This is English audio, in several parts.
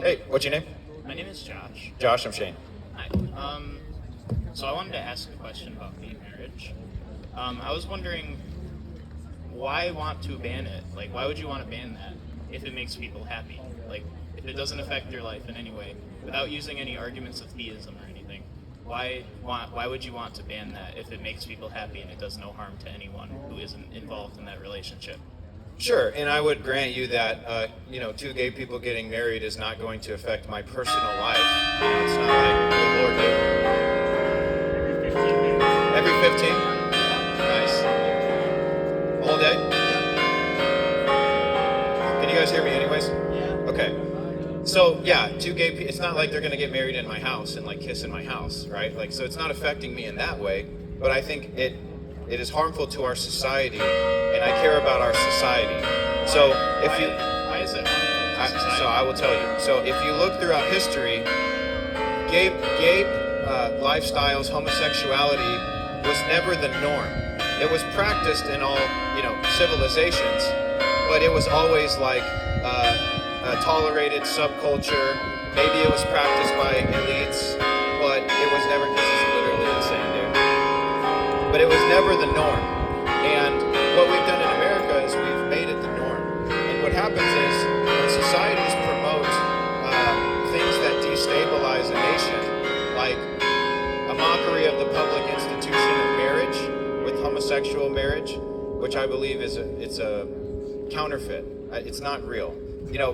Hey, what's your name? My name is Josh. Josh, I'm Shane. Hi. So I wanted to ask a question about gay marriage. I was wondering why want to ban it? Like, why would you want to ban that if it makes people happy? Like, if it doesn't affect your life in any way, without using any arguments of theism or anything, why would you want to ban that if it makes people happy and it does no harm to anyone who isn't involved in that relationship? Sure, and I would grant you that, two gay people getting married is not going to affect my personal life. It's not like the Lord did. Every 15? Nice. All day? Can you guys hear me anyways? Yeah. Okay. So, yeah, two gay people, it's not like they're going to get married in my house and, kiss in my house, right? So it's not affecting me in that way, but I think it is harmful to our society, and I care about our society. So if you, Why is it harmful to society? so I will tell you. So if you look throughout history, gay lifestyles, homosexuality was never the norm. It was practiced in all civilizations, but it was always a tolerated subculture. Maybe it was practiced by elites, but it was never. This is literally insane, dude. But it was never the norm. And what we've done in America is we've made it the norm. And what happens is when societies promote things that destabilize a nation, like a mockery of the public institution of marriage with homosexual marriage, which I believe it's a counterfeit. It's not real.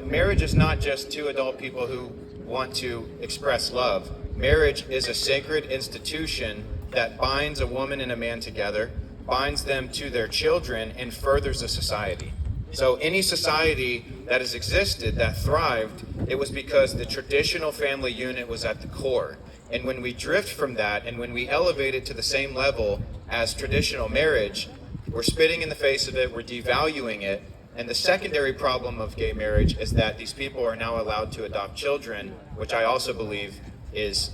Marriage is not just two adult people who want to express love. Marriage is a sacred institution that binds a woman and a man together, binds them to their children, and furthers a society. So any society that has existed, that thrived, it was because the traditional family unit was at the core. And when we drift from that, and when we elevate it to the same level as traditional marriage, we're spitting in the face of it, we're devaluing it. And the secondary problem of gay marriage is that these people are now allowed to adopt children, which I also believe is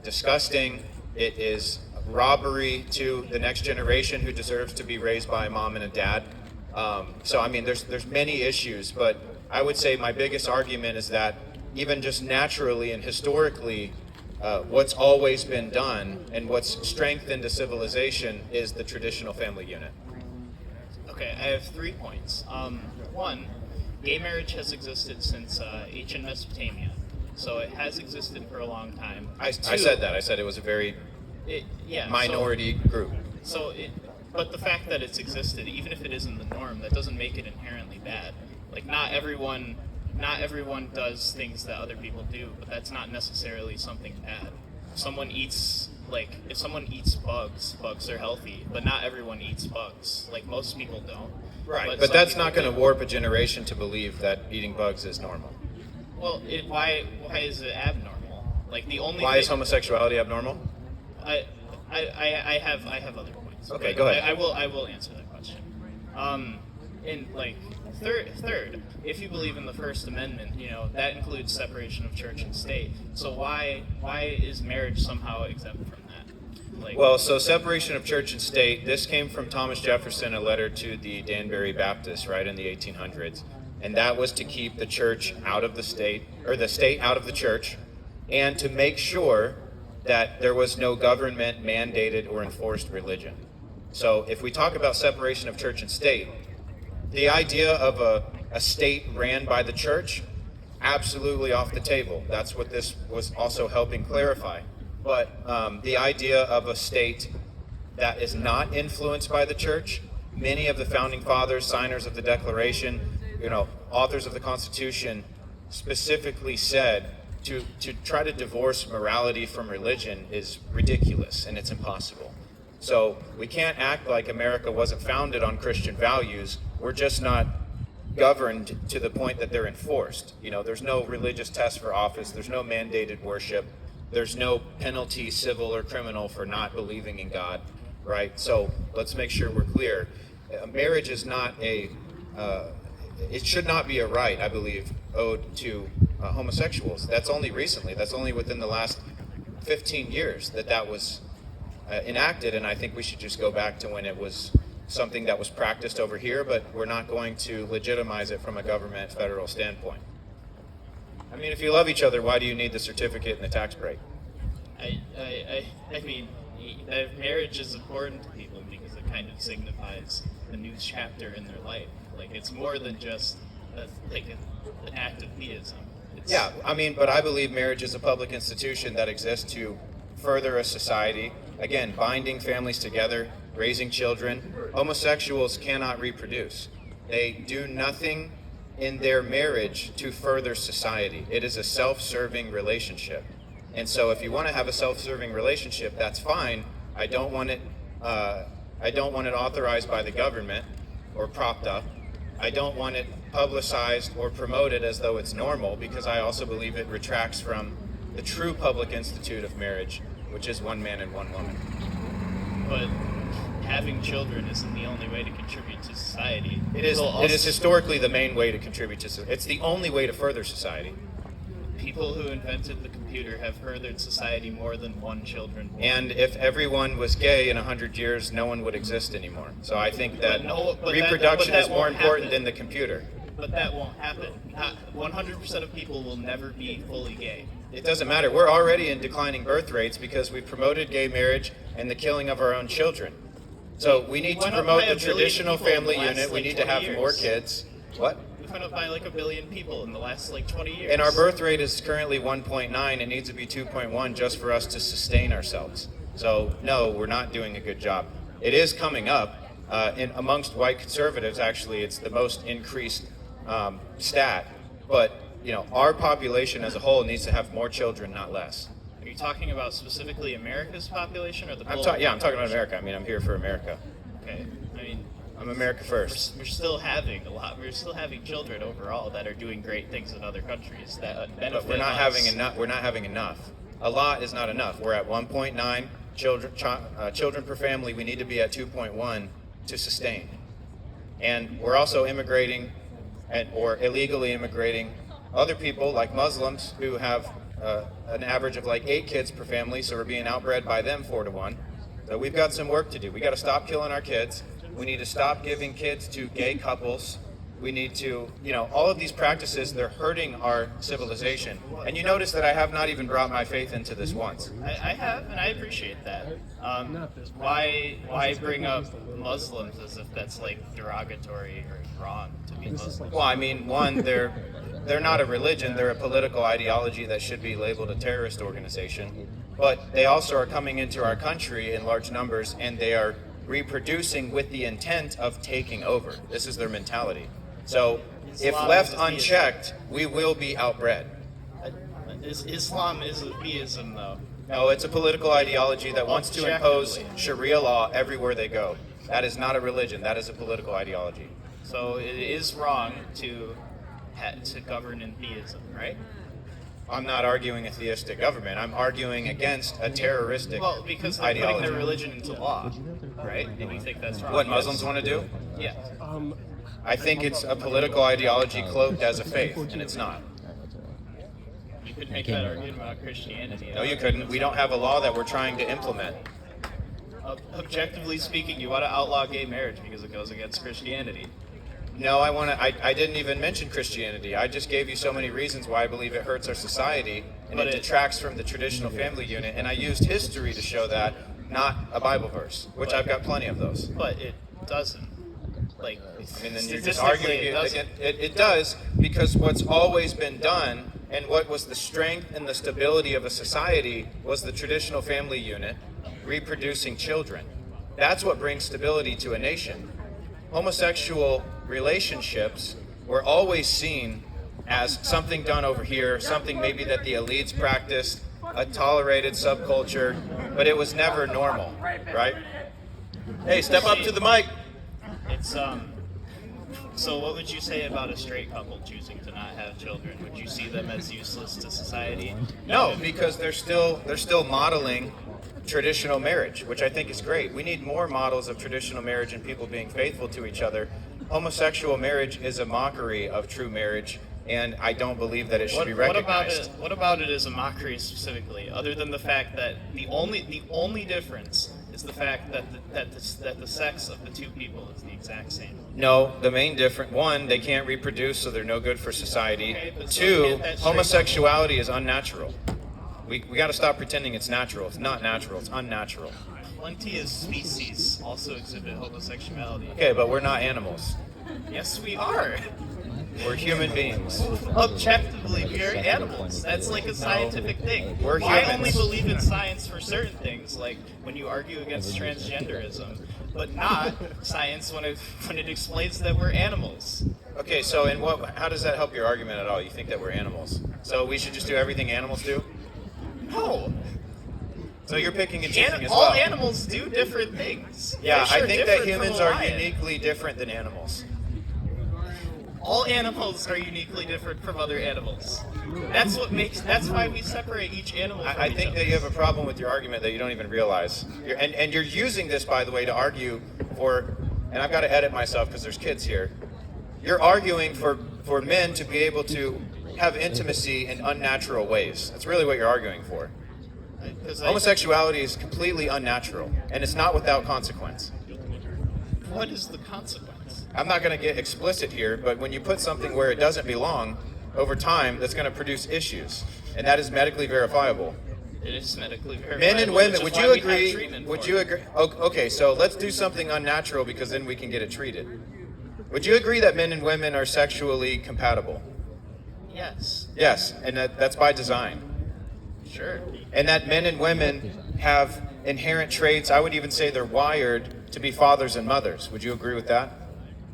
disgusting. It is robbery to the next generation who deserves to be raised by a mom and a dad. There's many issues, but I would say my biggest argument is that even just naturally and historically, what's always been done and what's strengthened a civilization is the traditional family unit. Okay, I have 3 points. One, gay marriage has existed since ancient Mesopotamia, so it has existed for a long time. I said that. I said it was a very minority group. But the fact that it's existed, even if it isn't the norm, that doesn't make it inherently bad. Like, not everyone does things that other people do, but that's not necessarily something bad. If someone eats bugs are healthy, but not everyone eats bugs. Like, most people don't. Right, but that's not going to warp a generation to believe that eating bugs is normal. Well, why is it abnormal? Like, the only Why is homosexuality abnormal? I have other points. Okay, go ahead. I will answer that question. Third, if you believe in the First Amendment, that includes separation of church and state. So why is marriage somehow exempt from that? So separation of church and state, this came from Thomas Jefferson, a letter to the Danbury Baptists, right, in the 1800s. And that was to keep the church out of the state, or the state out of the church, and to make sure that there was no government mandated or enforced religion. So if we talk about separation of church and state, the idea of a state ran by the church, absolutely off the table. That's what this was also helping clarify. But the idea of a state that is not influenced by the church, many of the founding fathers, signers of the Declaration, authors of the Constitution, specifically said to try to divorce morality from religion is ridiculous and it's impossible. So we can't act like America wasn't founded on Christian values. We're just not governed to the point that they're enforced. There's no religious test for office. There's no mandated worship. There's no penalty, civil or criminal, for not believing in God, right? So let's make sure we're clear. Marriage is not it should not be a right, I believe, owed to homosexuals. That's only recently. That's only within the last 15 years that was enacted, and I think we should just go back to when it was something that was practiced over here, but we're not going to legitimize it from a government federal standpoint. I mean, if you love each other, why do you need the certificate and the tax break? I mean, marriage is important to people because it kind of signifies a new chapter in their life. Like, it's more than just an act of theism. Yeah, I mean, but I believe marriage is a public institution that exists to further a society. Again, binding families together, raising children. Homosexuals cannot reproduce. They do nothing in their marriage to further society. It is a self-serving relationship. And so if you want to have a self-serving relationship, that's fine. I don't want it authorized by the government or propped up. I don't want it publicized or promoted as though it's normal, because I also believe it retracts from the true public institute of marriage, which is one man and one woman. But having children isn't the only way to contribute to society. It is historically the main way to contribute to society. It's the only way to further society. People who invented the computer have furthered society more than one children. And if everyone was gay in 100 years, no one would exist anymore. So I think that reproduction is more important than the computer. But that won't happen. 100% of people will never be fully gay. It doesn't matter. We're already in declining birth rates because we promoted gay marriage and the killing of our own children. So we need to promote the traditional family unit. We need to have more kids. What? We've went up by like 1 billion people in the last 20 years. And our birth rate is currently 1.9. It needs to be 2.1 just for us to sustain ourselves. So no, we're not doing a good job. It is coming up. Amongst white conservatives, actually, it's the most increased stat. But our population as a whole needs to have more children, not less. Are you talking about specifically America's population or the global I'm talking about America. I mean, I'm here for America. Okay. I mean, I'm America first. We're still having We're still having children overall that are doing great things in other countries that benefit But we're not us. having enough. We're not having enough. A lot is not enough. We're at 1.9 children per family. We need to be at 2.1 to sustain. And we're also immigrating, or illegally immigrating, other people like Muslims who have an average of 8 kids per family. So we're being outbred by them 4-1. So we've got some work to do. We got to stop killing our kids. We need to stop giving kids to gay couples. We need to, all of these practices, they're hurting our civilization. And you notice that I have not even brought my faith into this once. I have, and I appreciate that. Why bring up Muslims as if that's derogatory or wrong to be Muslim? Well, I mean, one, they're not a religion. They're a political ideology that should be labeled a terrorist organization. But they also are coming into our country in large numbers, and they are reproducing with the intent of taking over. This is their mentality. So if left unchecked, we will be outbred. Islam is a theism, though. No, it's a political ideology that wants to impose Sharia law everywhere they go. That is not a religion. That is a political ideology. So it is wrong to govern in theism, right? I'm not arguing a theistic government. I'm arguing against a terroristic ideology. Well, because they're putting their religion into law, right? And you think that's wrong? What Muslims want to do? Yeah. I think it's a political ideology cloaked as a faith, and it's not. You could make that argument about Christianity. No, you couldn't. We don't have a law that we're trying to implement. Objectively speaking, you want to outlaw gay marriage because it goes against Christianity. No, I didn't even mention Christianity. I just gave you so many reasons why I believe it hurts our society, and it detracts from the traditional family unit. And I used history to show that, not a Bible verse, which I've got plenty of those. But it doesn't. Then you're just arguing. It does, because what's always been done, and what was the strength and the stability of a society, was the traditional family unit reproducing children. That's what brings stability to a nation. Homosexual relationships were always seen as something done over here, something maybe that the elites practiced, a tolerated subculture, but it was never normal, right? Hey, step up to the mic. It's So what would you say about a straight couple choosing to not have children? Would you see them as useless to society? No, because they're still modeling traditional marriage, which I think is great. We need more models of traditional marriage and people being faithful to each other. Homosexual marriage is a mockery of true marriage, and I don't believe that it should be recognized. What about it as a mockery specifically, other than the fact that the only difference is the fact that the sex of the two people is the exact same. No, the main difference, one, they can't reproduce, so they're no good for society. Okay, but so Two, get that straight. homosexuality is unnatural. We got to stop pretending it's natural. It's not natural. It's unnatural. Plenty of species also exhibit homosexuality. Okay, but we're not animals. Yes, we are. We're human beings. Objectively, we are animals. That's like a scientific thing. We're I humans. only believe in science for certain things, like when you argue against transgenderism, but not science when it explains that we're animals. Okay, so how does that help your argument at all? You think that we're animals? So we should just do everything animals do? No. So you're picking and choosing as All well. animals do different things. Yeah, Fish I are think that different from humans a are lion. uniquely different than animals. All animals are uniquely different from other animals. That's why we separate each animal from I each think other. that you have a problem with your argument that you don't even realize. And you're using this, by the way, to argue for, and I've got to edit myself because there's kids here. You're arguing for men to be able to have intimacy in unnatural ways. That's really what you're arguing for. Homosexuality is completely unnatural, and it's not without consequence. What is the consequence? I'm not going to get explicit here, but when you put something where it doesn't belong, over time, that's going to produce issues, and that is medically verifiable. It is medically verifiable. Men and which women, is would why you we have agree? treatment Would for you it. agree? Okay, so let's do something unnatural because then we can get it treated. Would you agree that men and women are sexually compatible? Yes. Yes, and that's by design. Sure. And that men and women have inherent traits, I would even say they're wired to be fathers and mothers. Would you agree with that?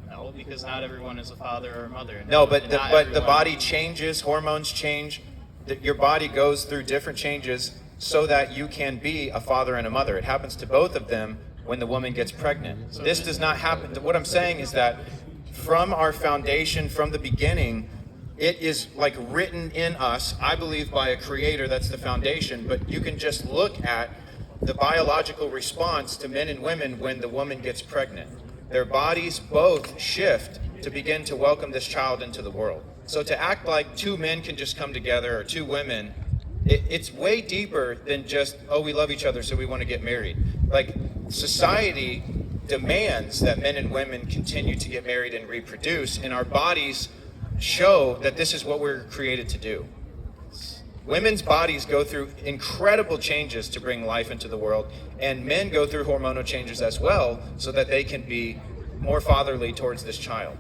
No, because not everyone is a father or a mother. No, but And the, not but the everyone- body changes, hormones change, your body goes through different changes so that you can be a father and a mother. It happens to both of them when the woman gets pregnant. This does not happen. What I'm saying is that from our foundation, from the beginning, it is like written in us, I believe, by a creator. That's the foundation. But you can just look at the biological response to men and women when the woman gets pregnant. Their bodies both shift to begin to welcome this child into the world. So to act like two men can just come together or two women, it's way deeper than just, oh, we love each other, so we want to get married. Like, society demands that men and women continue to get married and reproduce, and our bodies show that this is what we're created to do. Women's bodies go through incredible changes to bring life into the world, and men go through hormonal changes as well so that they can be more fatherly towards this child.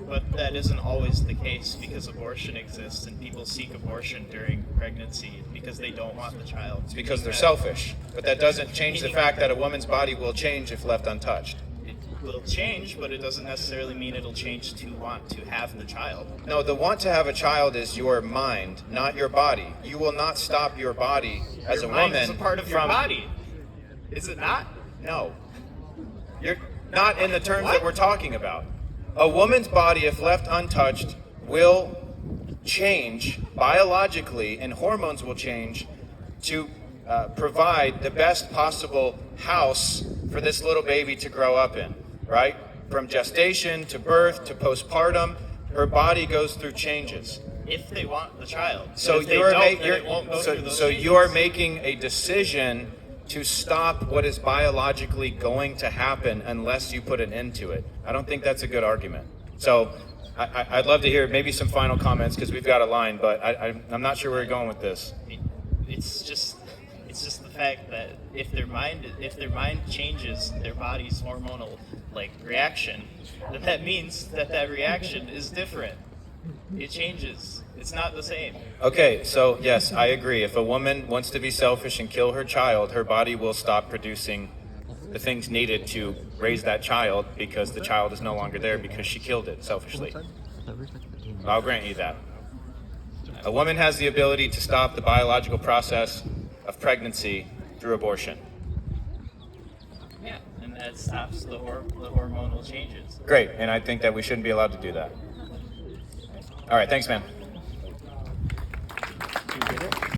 But that isn't always the case because abortion exists and people seek abortion during pregnancy because they don't want the child. It's because they're selfish. But that doesn't change the fact that a woman's body will change if left untouched. It will change, but it doesn't necessarily mean it'll change to want to have the child. No, the want to have a child is your mind, not your body. You will not stop your body as Your a mind woman is a part of your from body. Is it not? No. You're not in the terms that we're talking about. A woman's body, if left untouched, will change biologically, and hormones will change to provide the best possible house for this little baby to grow up in, right? From gestation to birth to postpartum, her body goes through changes. If they want the child. So if they you're, don't, ma- then it won't go through those so changes. you are making a decision to stop what is biologically going to happen unless you put an end to it. I don't think that's a good argument. So I'd love to hear maybe some final comments because we've got a line, but I'm not sure where you're going with this. It's just the fact that if their mind changes their body's hormonal reaction, then that means that reaction is different. It changes. It's not the same. Okay, so yes, I agree. If a woman wants to be selfish and kill her child, her body will stop producing the things needed to raise that child because the child is no longer there because she killed it selfishly. I'll grant you that. A woman has the ability to stop the biological process of pregnancy through abortion. Yeah, and that stops the hormonal changes. Great, and I think that we shouldn't be allowed to do that. All right, thanks, man.